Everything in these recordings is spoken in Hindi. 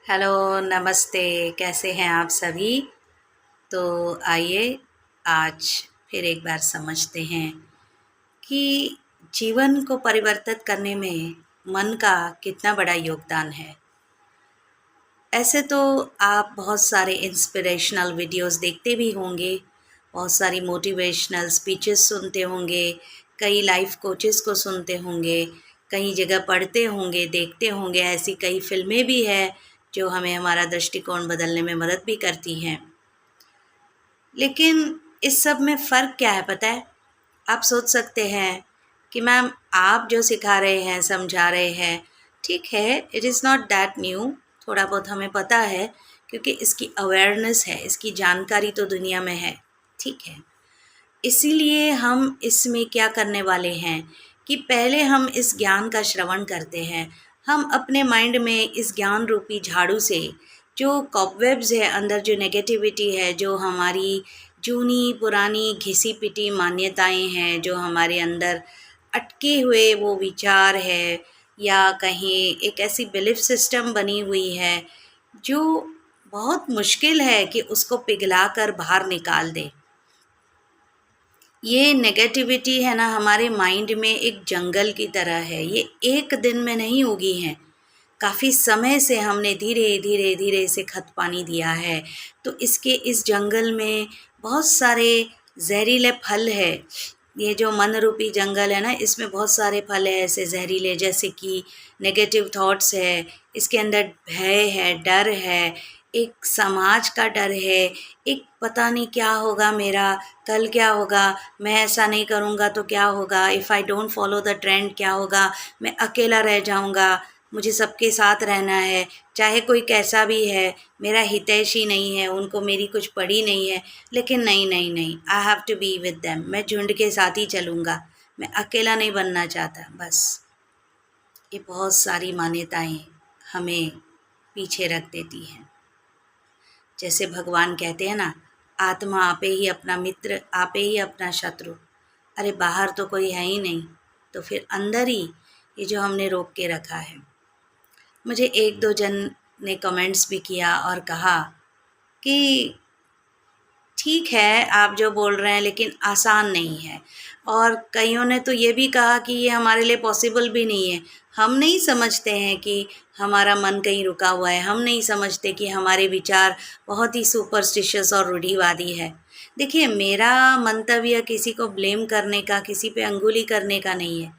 हेलो, नमस्ते। कैसे हैं आप सभी? तो आइए आज फिर एक बार समझते हैं कि जीवन को परिवर्तित करने में मन का कितना बड़ा योगदान है। ऐसे तो आप बहुत सारे इंस्पिरेशनल वीडियोस देखते भी होंगे, बहुत सारी मोटिवेशनल स्पीचेस सुनते होंगे, कई लाइफ कोचेस को सुनते होंगे, कई जगह पढ़ते होंगे, देखते होंगे। ऐसी कई फ़िल्में भी हैं जो हमें हमारा दृष्टिकोण बदलने में मदद भी करती हैं। लेकिन इस सब में फ़र्क क्या है पता है? आप सोच सकते हैं कि मैम आप जो सिखा रहे हैं, समझा रहे हैं, ठीक है, it is not that new. थोड़ा बहुत हमें पता है क्योंकि इसकी अवेयरनेस है, इसकी जानकारी तो दुनिया में है, ठीक है। इसीलिए हम इसमें क्या करने वाले हैं कि पहले हम इस ज्ञान का श्रवण करते हैं। हम अपने माइंड में इस ज्ञान रूपी झाड़ू से जो कॉबवेब्स है, अंदर जो नेगेटिविटी है, जो हमारी जूनी पुरानी घिसी-पिटी मान्यताएं हैं, जो हमारे अंदर अटके हुए वो विचार है या कहीं एक ऐसी बिलीफ सिस्टम बनी हुई है जो बहुत मुश्किल है कि उसको पिघला कर बाहर निकाल दें। ये नेगेटिविटी है ना, हमारे माइंड में एक जंगल की तरह है। ये एक दिन में नहीं उगी है, काफ़ी समय से हमने धीरे धीरे धीरे इसे खत पानी दिया है। तो इसके इस जंगल में बहुत सारे जहरीले फल है। ये जो मन रूपी जंगल है ना, इसमें बहुत सारे फल है ऐसे जहरीले, जैसे कि नेगेटिव थॉट्स है, इसके अंदर भय है, डर है, एक समाज का डर है, एक पता नहीं क्या होगा मेरा, कल क्या होगा, मैं ऐसा नहीं करूँगा तो क्या होगा, if I don't follow the trend क्या होगा, मैं अकेला रह जाऊँगा, मुझे सबके साथ रहना है, चाहे कोई कैसा भी है, मेरा हितैषी नहीं है, उनको मेरी कुछ पड़ी नहीं है, लेकिन नहीं नहीं नहीं, I have to be with them, मैं झुंड के साथ ही चलूँगा, मैं अकेला नहीं बनना चाहता। बस ये बहुत सारी मान्यताएं हमें पीछे रख देती हैं। जैसे भगवान कहते हैं ना, आत्मा आपे ही अपना मित्र, आपे ही अपना शत्रु। अरे बाहर तो कोई है ही नहीं, तो फिर अंदर ही ये जो हमने रोक के रखा है। मुझे एक दो जन ने कमेंट्स भी किया और कहा कि ठीक है आप जो बोल रहे हैं, लेकिन आसान नहीं है। और कईयों ने तो ये भी कहा कि ये हमारे लिए पॉसिबल भी नहीं है। हम नहीं समझते हैं कि हमारा मन कहीं रुका हुआ है, हम नहीं समझते कि हमारे विचार बहुत ही सुपरस्टिशियस और रूढ़िवादी है। देखिए, मेरा मंतव्य किसी को ब्लेम करने का, किसी पे अंगुली करने का नहीं है।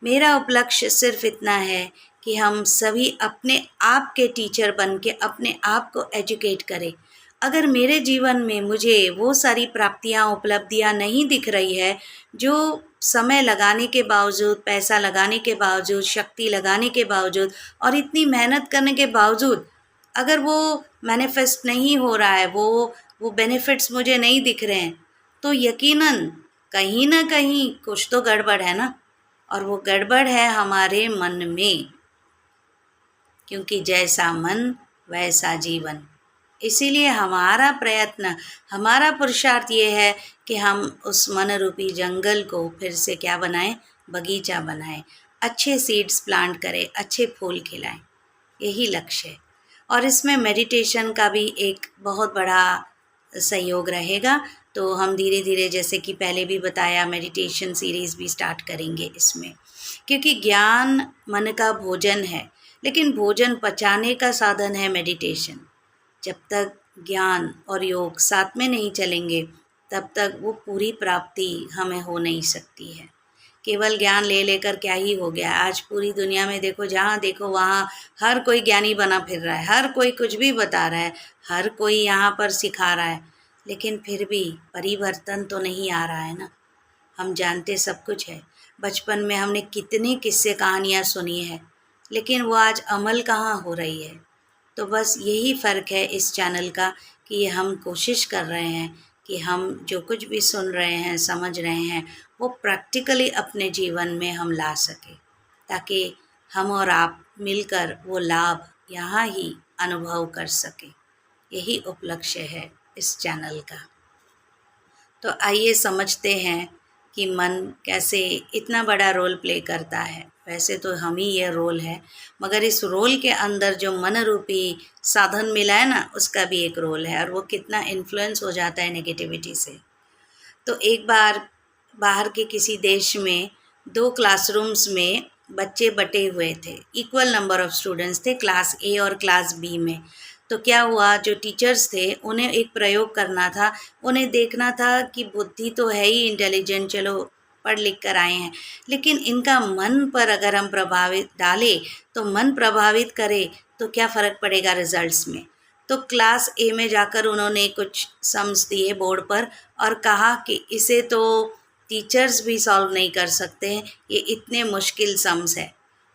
मेरा उपलक्ष्य सिर्फ इतना है कि हम सभी अपने आप के टीचर बन के अपने आप को एजुकेट करें। अगर मेरे जीवन में मुझे वो सारी प्राप्तियाँ, उपलब्धियाँ नहीं दिख रही है, जो समय लगाने के बावजूद, पैसा लगाने के बावजूद, शक्ति लगाने के बावजूद और इतनी मेहनत करने के बावजूद अगर वो मैनिफेस्ट नहीं हो रहा है, वो बेनिफिट्स मुझे नहीं दिख रहे हैं, तो यकीनन कहीं न कहीं कुछ तो गड़बड़ है ना। और वो गड़बड़ है हमारे मन में, क्योंकि जैसा मन वैसा जीवन। इसीलिए हमारा प्रयत्न, हमारा पुरुषार्थ ये है कि हम उस मन रूपी जंगल को फिर से क्या बनाएं, बगीचा बनाएं, अच्छे सीड्स प्लांट करें, अच्छे फूल खिलाएं। यही लक्ष्य है। और इसमें मेडिटेशन का भी एक बहुत बड़ा सहयोग रहेगा। तो हम धीरे धीरे, जैसे कि पहले भी बताया, मेडिटेशन सीरीज़ भी स्टार्ट करेंगे इसमें, क्योंकि ज्ञान मन का भोजन है, लेकिन भोजन पचाने का साधन है मेडिटेशन। जब तक ज्ञान और योग साथ में नहीं चलेंगे, तब तक वो पूरी प्राप्ति हमें हो नहीं सकती है। केवल ज्ञान ले लेकर क्या ही हो गया। आज पूरी दुनिया में देखो, जहाँ देखो वहाँ हर कोई ज्ञानी बना फिर रहा है, हर कोई कुछ भी बता रहा है, हर कोई यहाँ पर सिखा रहा है, लेकिन फिर भी परिवर्तन तो नहीं आ रहा है ना। हम जानते सब कुछ है, बचपन में हमने कितनी किस्से कहानियाँ सुनी है, लेकिन वो आज अमल कहाँ हो रही है। तो बस यही फ़र्क है इस चैनल का कि ये हम कोशिश कर रहे हैं कि हम जो कुछ भी सुन रहे हैं, समझ रहे हैं, वो प्रैक्टिकली अपने जीवन में हम ला सकें, ताकि हम और आप मिलकर वो लाभ यहाँ ही अनुभव कर सकें। यही उपलक्ष्य है इस चैनल का। तो आइए समझते हैं कि मन कैसे इतना बड़ा रोल प्ले करता है। वैसे तो हम ही ये रोल है, मगर इस रोल के अंदर जो मन रूपी साधन मिला है ना, उसका भी एक रोल है, और वो कितना इन्फ्लुएंस हो जाता है नेगेटिविटी से। तो एक बार बाहर के किसी देश में 2 क्लासरूम्स में बच्चे बटे हुए थे, इक्वल नंबर ऑफ स्टूडेंट्स थे क्लास ए और क्लास बी में। तो क्या हुआ, जो टीचर्स थे उन्हें एक प्रयोग करना था, उन्हें देखना था कि बुद्धि तो है ही इंटेलिजेंट, चलो पढ़ लिख कर आए हैं, लेकिन इनका मन पर अगर हम प्रभावित डालें, तो मन प्रभावित करे तो क्या फ़र्क पड़ेगा रिजल्ट्स में। तो क्लास ए में जाकर उन्होंने कुछ सम्स दिए बोर्ड पर और कहा कि इसे तो टीचर्स भी सॉल्व नहीं कर सकते हैं, ये इतने मुश्किल सम्स है।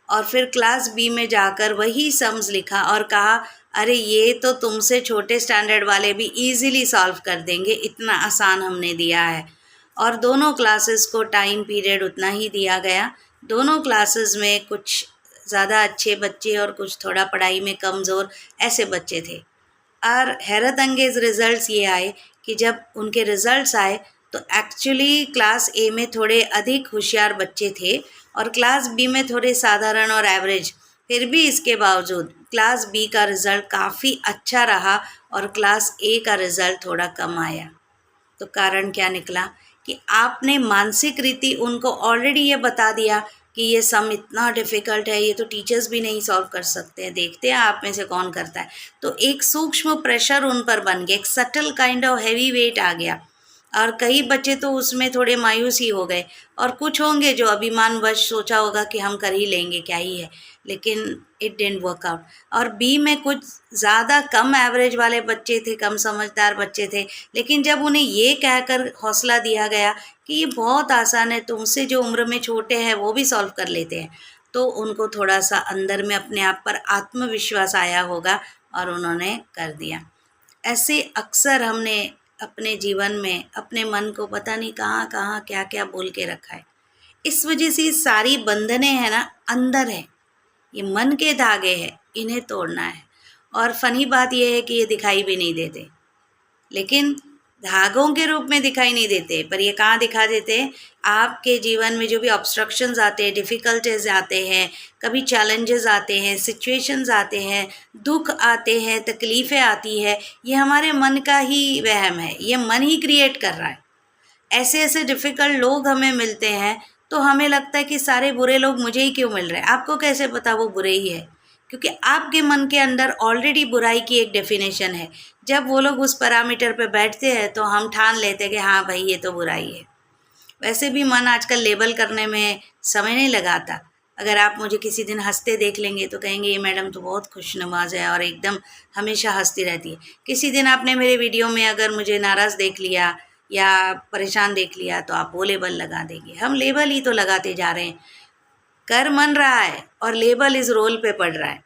और फिर क्लास बी में जाकर वही सम्स लिखा और कहा, अरे ये तो तुमसे छोटे स्टैंडर्ड वाले भी इजीली सॉल्व कर देंगे, इतना आसान हमने दिया है। और दोनों क्लासेस को टाइम पीरियड उतना ही दिया गया। दोनों क्लासेस में कुछ ज़्यादा अच्छे बच्चे और कुछ थोड़ा पढ़ाई में कमज़ोर ऐसे बच्चे थे। और हैरत अंगेज़ रिज़ल्ट्स ये आए कि जब उनके रिज़ल्ट्स आए तो एक्चुअली क्लास ए में थोड़े अधिक होशियार बच्चे थे और क्लास बी में थोड़े साधारण और एवरेज। फिर भी इसके बावजूद क्लास बी का रिज़ल्ट काफ़ी अच्छा रहा और क्लास ए का रिज़ल्ट थोड़ा कम आया। तो कारण क्या निकला कि आपने मानसिक रीति उनको ऑलरेडी ये बता दिया कि ये सम इतना डिफ़िकल्ट है, ये तो टीचर्स भी नहीं सॉल्व कर सकते हैं, देखते हैं आप में से कौन करता है। तो एक सूक्ष्म प्रेशर उन पर बन गया, एक subtle kind of heavy weight आ गया और कई बच्चे तो उसमें थोड़े मायूस ही हो गए और कुछ होंगे जो अभिमानवश सोचा होगा कि हम कर ही लेंगे, क्या ही है, लेकिन इट डिडंट वर्क आउट। और बी में कुछ ज़्यादा कम एवरेज वाले बच्चे थे, कम समझदार बच्चे थे, लेकिन जब उन्हें ये कहकर हौसला दिया गया कि ये बहुत आसान है, तुमसे जो उम्र में छोटे हैं वो भी सॉल्व कर लेते हैं, तो उनको थोड़ा सा अंदर में अपने आप पर आत्मविश्वास आया होगा और उन्होंने कर दिया। ऐसे अक्सर हमने अपने जीवन में अपने मन को पता नहीं कहाँ कहाँ क्या क्या बोल के रखा है। इस वजह से सारी बंधनें हैं ना अंदर है, ये मन के धागे हैं, इन्हें तोड़ना है। और फ़नी बात यह है कि ये दिखाई भी नहीं देते, लेकिन धागों के रूप में दिखाई नहीं देते, पर ये कहाँ दिखा देते हैं, आपके जीवन में जो भी ऑब्स्ट्रक्शंस आते हैं, डिफ़िकल्टीज आते हैं, कभी चैलेंजेस आते हैं, सिचुएशंस आते हैं, दुख आते हैं, तकलीफ़ें आती है, ये हमारे मन का ही वहम है, ये मन ही क्रिएट कर रहा है। ऐसे ऐसे डिफ़िकल्ट लोग हमें मिलते हैं तो हमें लगता है कि सारे बुरे लोग मुझे ही क्यों मिल रहे हैं। आपको कैसे पता वो बुरे ही है? क्योंकि आपके मन के अंदर ऑलरेडी बुराई की एक डेफिनेशन है। जब वो लोग उस पैरामीटर पे बैठते हैं तो हम ठान लेते हैं कि हाँ भाई ये तो बुराई है। वैसे भी मन आजकल लेबल करने में समय नहीं लगाता। अगर आप मुझे किसी दिन हंसते देख लेंगे तो कहेंगे ये मैडम तो बहुत खुशनवाज है और एकदम हमेशा हंसती रहती है। किसी दिन आपने मेरे वीडियो में अगर मुझे नाराज़ देख लिया या परेशान देख लिया तो आप वो लेबल लगा देंगे। हम लेबल ही तो लगाते जा रहे हैं। कर मन रहा है और लेबल इस रोल पे पड़ रहा है।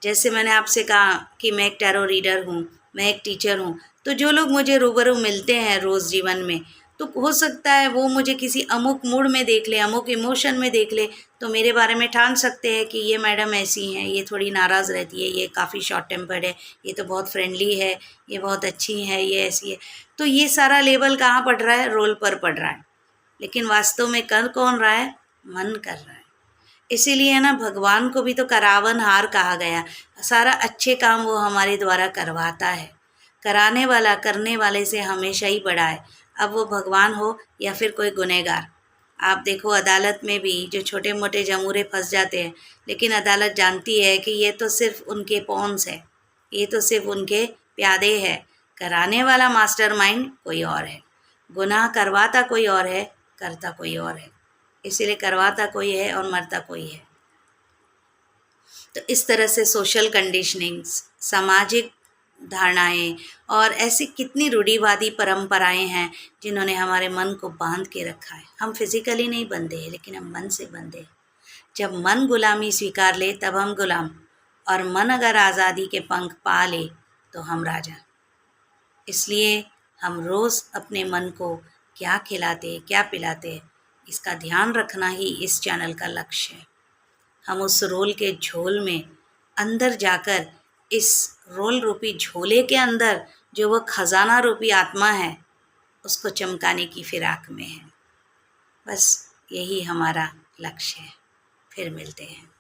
जैसे मैंने आपसे कहा कि मैं एक टैरो रीडर हूँ, मैं एक टीचर हूँ, तो जो लोग मुझे रूबरू मिलते हैं रोज़ जीवन में, तो हो सकता है वो मुझे किसी अमुक मूड में देख ले, अमुक इमोशन में देख ले, तो मेरे बारे में ठान सकते हैं कि ये मैडम ऐसी हैं, ये थोड़ी नाराज़ रहती है, ये काफ़ी शॉर्ट टेम्पर्ड है, ये तो बहुत फ्रेंडली है, ये बहुत अच्छी है, ये ऐसी है। तो ये सारा लेबल कहाँ पड़ रहा है? रोल पर पड़ रहा है। लेकिन वास्तव में कर कौन रहा है? मन कर रहा है। इसीलिए है ना, भगवान को भी तो करावनहार कहा गया। सारा अच्छे काम वो हमारे द्वारा करवाता है। कराने वाला करने वाले से हमेशा ही बड़ा है, अब वो भगवान हो या फिर कोई गुनहगार। आप देखो अदालत में भी जो छोटे मोटे जमूरे फंस जाते हैं, लेकिन अदालत जानती है कि ये तो सिर्फ उनके पॉन्स है, ये तो सिर्फ उनके प्यादे है। कराने वाला मास्टरमाइंड कोई और है, गुनाह करवाता कोई और है, करता कोई और है। इसीलिए करवाता कोई है और मरता कोई है। तो इस तरह से सोशल कंडीशनिंग्स, सामाजिक धारणाएं और ऐसी कितनी रूढ़िवादी परंपराएं हैं जिन्होंने हमारे मन को बांध के रखा है। हम फिजिकली नहीं बंधे हैं, लेकिन हम मन से बंधे हैं। जब मन गुलामी स्वीकार ले तब हम गुलाम, और मन अगर आज़ादी के पंख पा ले तो हम राजा। इसलिए हम रोज़ अपने मन को क्या खिलाते, क्या पिलाते, इसका ध्यान रखना ही इस चैनल का लक्ष्य है। हम उस रोल के झोल में अंदर जाकर, इस रोल रूपी झोले के अंदर जो वो खजाना रूपी आत्मा है, उसको चमकाने की फिराक में है। बस यही हमारा लक्ष्य है। फिर मिलते हैं।